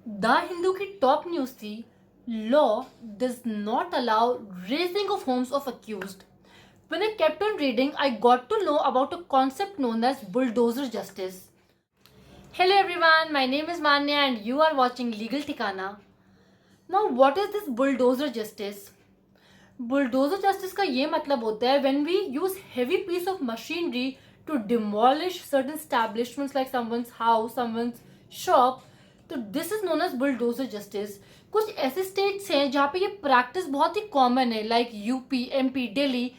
The Hindu की top news थी, law does not allow raising of homes of accused. When I kept on reading, I got to know about a concept known as bulldozer justice. Hello everyone, my name is Manya and you are watching Legal Tikana. Now what is this bulldozer justice? Bulldozer justice का ये मतलब होता है when we use heavy piece of machinery to demolish certain establishments like someone's house, someone's shop. तो this is known as bulldozer justice. कुछ ऐसे states हैं जहाँ पे ये प्रैक्टिस बहुत ही कॉमन है, लाइक यूपी, एमपी, दिल्ली.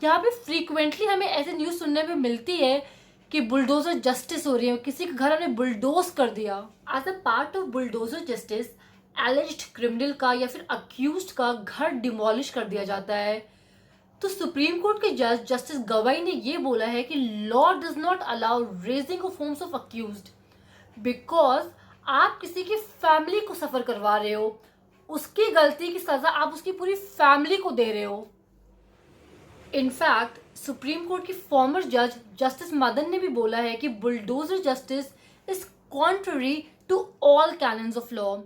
यहाँ पे फ्रीक्वेंटली हमें ऐसे न्यूज सुनने में मिलती है कि बुलडोजर जस्टिस हो रही है, किसी का घर हमने बुलडोज कर दिया. As a part of bulldozer justice, alleged criminal का या फिर अक्यूज्ड का घर डिमोलिश कर दिया जाता है. तो सुप्रीम कोर्ट के जज जस्टिस गवाई ने ये बोला है कि law does not allow raising of homes of accused because आप किसी की फैमिली को सफर करवा रहे हो, उसकी गलती की सजा आप उसकी पूरी फैमिली को दे रहे हो. इनफैक्ट सुप्रीम कोर्ट की फॉर्मर जज जस्टिस मदन ने भी बोला है कि bulldozer justice is contrary to all canons of law.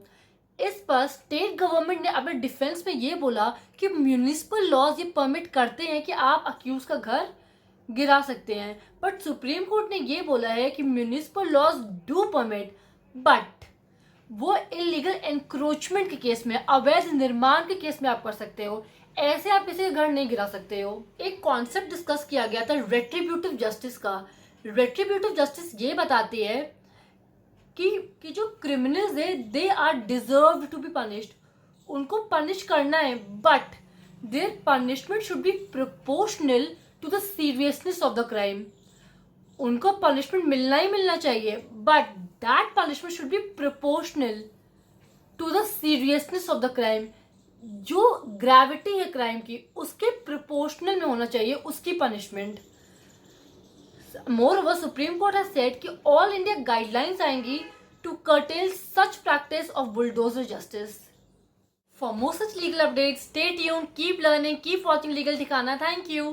इस पर स्टेट गवर्नमेंट ने अपने डिफेंस में ये बोला कि म्यूनिसिपल लॉज ये परमिट करते हैं कि आप अक्यूज का घर गिरा सकते हैं, बट सुप्रीम कोर्ट ने ये बोला है कि municipal laws do permit, but वो इलीगल एनक्रोचमेंट के केस में, अवैध निर्माण के केस में आप कर सकते हो. ऐसे आप किसी का घर नहीं गिरा सकते हो. एक कॉन्सेप्ट डिस्कस किया गया था रेट्रीब्यूटिव जस्टिस का. रेट्रीब्यूटिव जस्टिस ये बताती है कि जो क्रिमिनल्स है they are deserve to be punished. उनको पनिश करना है, but their punishment should be proportional to the seriousness of the crime. उनको पनिशमेंट मिलना ही मिलना चाहिए, but that punishment should be proportional to the seriousness of the crime. जो gravity है क्राइम की उसके प्रोपोर्शनल में होना चाहिए उसकी punishment. Moreover, Supreme Court has said कि all India guidelines आएंगी to curtail such practice of bulldozer justice. For more such legal updates, stay tuned, keep learning, keep watching Legal Tikana. Thank you.